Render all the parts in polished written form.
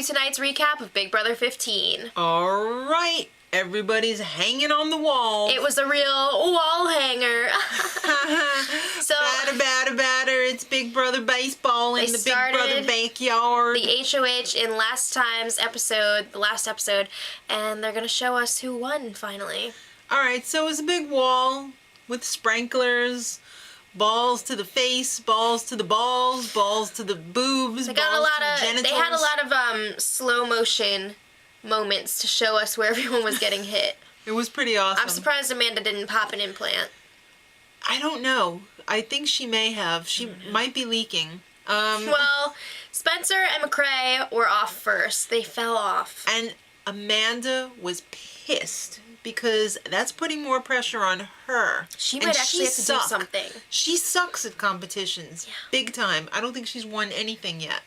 to tonight's recap of Big Brother 15. All right. Everybody's hanging on the wall. It was a real wall hanger. So, batter, it's Big Brother baseball in the Big Brother backyard. The HOH in the last episode, and they're going to show us who won finally. All right, so it was a big wall with sprinklers, balls to the face, balls to the balls, balls to the boobs, balls to the genitals. They had a lot of slow motion moments to show us where everyone was getting hit. It was pretty awesome. I'm surprised Amanda didn't pop an implant. I don't know. I think she may have. She might be leaking. Well, Spencer and McCrae were off first. They fell off. And Amanda was pissed because that's putting more pressure on her. She might actually have to do something. She sucks at competitions. Yeah. Big time. I don't think she's won anything yet.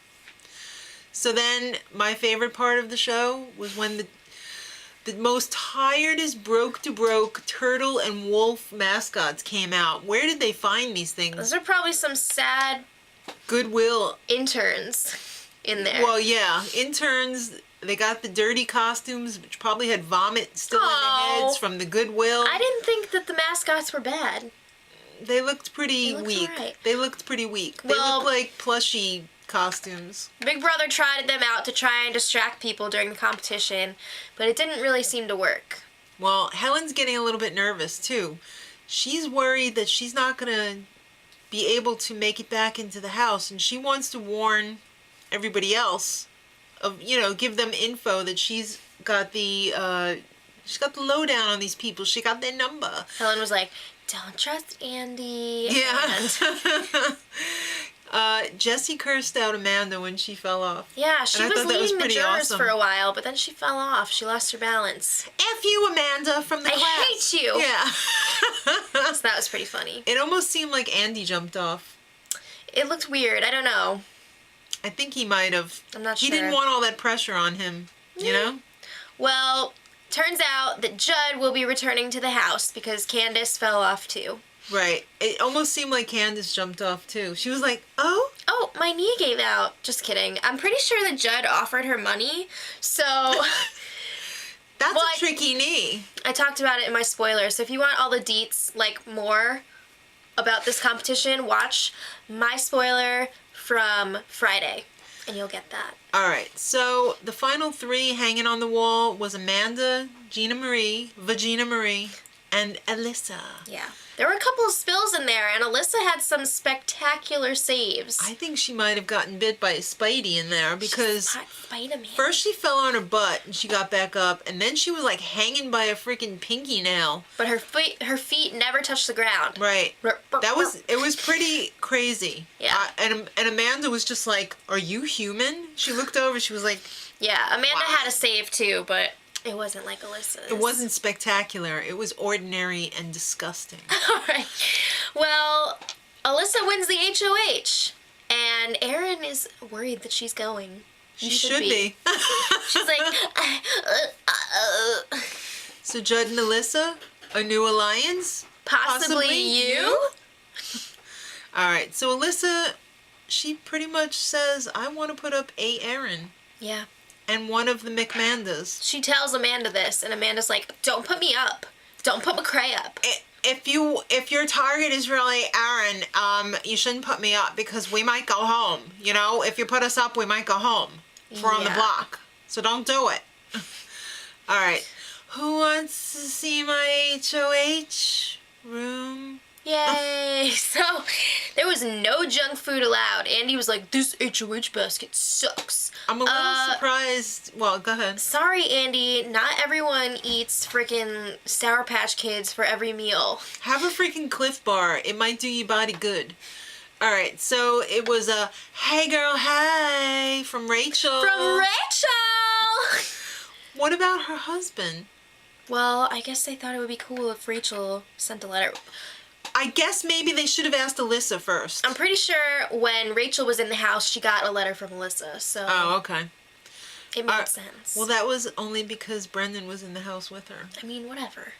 So then, my favorite part of the show was when the most tiredest broke turtle and wolf mascots came out. Where did they find these things? Those are probably some sad Goodwill interns in there. Well, yeah, interns. They got the dirty costumes, which probably had vomit still in their heads from the Goodwill. I didn't think that the mascots were bad. They looked pretty weak. Right. They looked pretty weak. They looked like plushy costumes. Big Brother tried them out to try and distract people during the competition, but it didn't really seem to work. Well, Helen's getting a little bit nervous too. She's worried that she's not going to be able to make it back into the house, and she wants to warn everybody else of, give them info that she's got the lowdown on these people. She got their number. Helen was like, "Don't trust Andy." Yeah. Jessie cursed out Amanda when she fell off. Yeah, she was leading the jurors for a while, but then she fell off. She lost her balance. F you, Amanda, from the class. I hate you. Yeah. So that was pretty funny. It almost seemed like Andy jumped off. It looked weird. I don't know. I think he might have. I'm not sure. He didn't want all that pressure on him, you know? Well, turns out that Judd will be returning to the house because Candace fell off too. Right. It almost seemed like Candace jumped off too. She was like, "Oh? Oh, my knee gave out." Just kidding. I'm pretty sure that Judd offered her money, so... That's a tricky knee. I talked about it in my spoilers, so if you want all the deets, more about this competition, watch my spoiler from Friday, and you'll get that. All right, so the final three hanging on the wall was Amanda, Vagina Marie, and Alyssa. Yeah. There were a couple of spills in there, and Alyssa had some spectacular saves. I think she might have gotten bit by a Spidey in there because Spider-Man. First she fell on her butt and she got back up, and then she was hanging by a freaking pinky nail. But her feet never touched the ground. Right. It was pretty crazy. Yeah. And Amanda was just like, "Are you human?" She looked over. She was like, "Yeah." Amanda had a save too, but it wasn't like Alyssa's. It wasn't spectacular. It was ordinary and disgusting. All right. Well, Alyssa wins the HOH, and Erin is worried that she's going. She should be. She's like, So Judd and Alyssa, a new alliance? Possibly you? All right. So Alyssa, she pretty much says, "I want to put up a Erin." Yeah. And one of the McMandas. She tells Amanda this, and Amanda's like, "Don't put me up. Don't put McCrae up." If your target is really Erin, you shouldn't put me up because we might go home. If you put us up, we might go home. We're on the block. So don't do it. All right. Who wants to see my HOH room? Yay! So, there was no junk food allowed. Andy was like, "This HOH basket sucks." I'm a little surprised. Well, go ahead. Sorry, Andy. Not everyone eats freaking Sour Patch Kids for every meal. Have a freaking Cliff Bar. It might do your body good. All right, so it was a "Hey girl, hey" from Rachel. From Rachel! What about her husband? Well, I guess they thought it would be cool if Rachel sent a letter. I guess maybe they should have asked Alyssa first. I'm pretty sure when Rachel was in the house, she got a letter from Alyssa, so... Oh, okay. It made sense. Well, that was only because Brendan was in the house with her. I mean, whatever.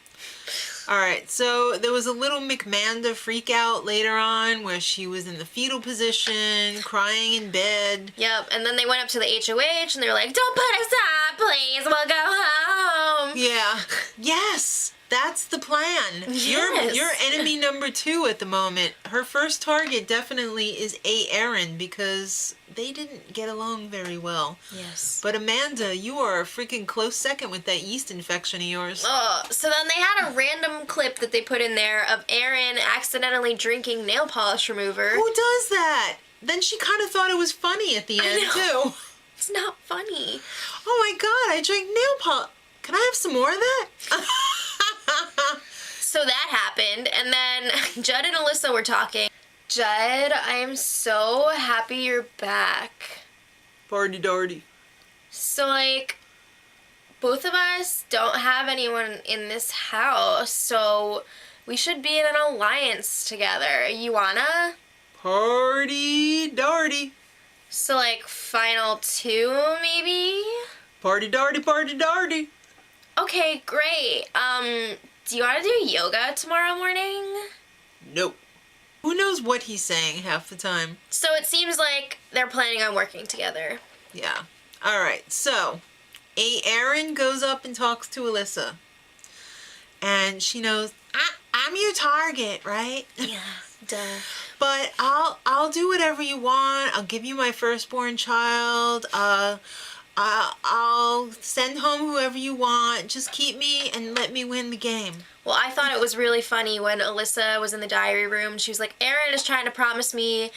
Alright, so there was a little McManda freak out later on where she was in the fetal position, crying in bed. Yep, and then they went up to the HOH and they were like, don't put us up, please, we'll go home. Yeah. Yes! That's the plan. Yes. You're enemy number 2 at the moment. Her first target definitely is Aaron because they didn't get along very well. Yes. But Amanda, you are a freaking close second with that yeast infection of yours. Oh, so then they had a random clip that they put in there of Aaron accidentally drinking nail polish remover. Who does that? Then she kind of thought it was funny at the end, too. It's not funny. Oh my god, I drank nail polish. Can I have some more of that? So that happened, and then Judd and Alyssa were talking. Judd, I am so happy you're back. Party darty. So, like, both of us don't have anyone in this house, so we should be in an alliance together. You wanna? Party darty. So, like, final 2, maybe? Party darty, party darty. Okay, great. Do you want to do yoga tomorrow morning? Nope. Who knows what he's saying half the time? So it seems like they're planning on working together. Yeah. Alright, so Aaron goes up and talks to Alyssa. And she knows, I'm your target, right? Yeah, duh. But I'll do whatever you want. I'll give you my firstborn child. I'll send home whoever you want. Just keep me and let me win the game. Well, I thought it was really funny when Alyssa was in the diary room. She was like, Aaron is trying to promise me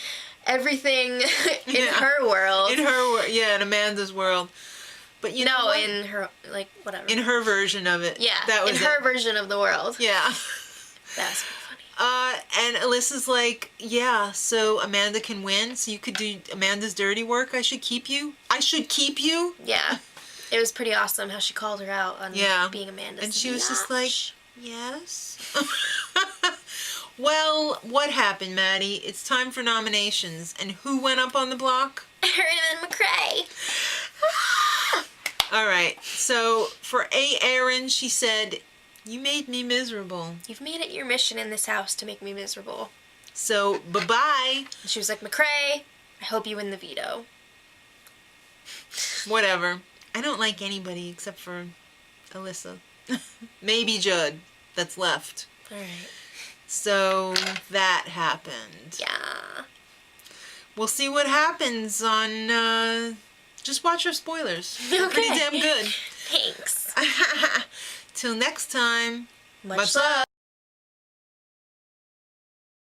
everything in her world. In her world, yeah, in Amanda's world. But you know what? In her, like, whatever. In her version of it. Yeah, that was in her version of the world. Yeah. That's funny. And Alyssa's like, yeah, so Amanda can win, so you could do Amanda's dirty work. I should keep you. I should keep you. Yeah. It was pretty awesome how she called her out on being Amanda's And she was just biatch. like, yes. Well, what happened, Maddie? It's time for nominations. And who went up on the block? Aaron and McCrae. All right. So for Aaron, she said, you made me miserable. You've made it your mission in this house to make me miserable. So, bye-bye. And she was like, McCrae, I hope you win the veto. Whatever. I don't like anybody except for Alyssa. Maybe Judd that's left. All right. So that happened. Yeah. We'll see what happens on, just watch our spoilers. They're pretty damn good. Thanks. Till next time. Much love.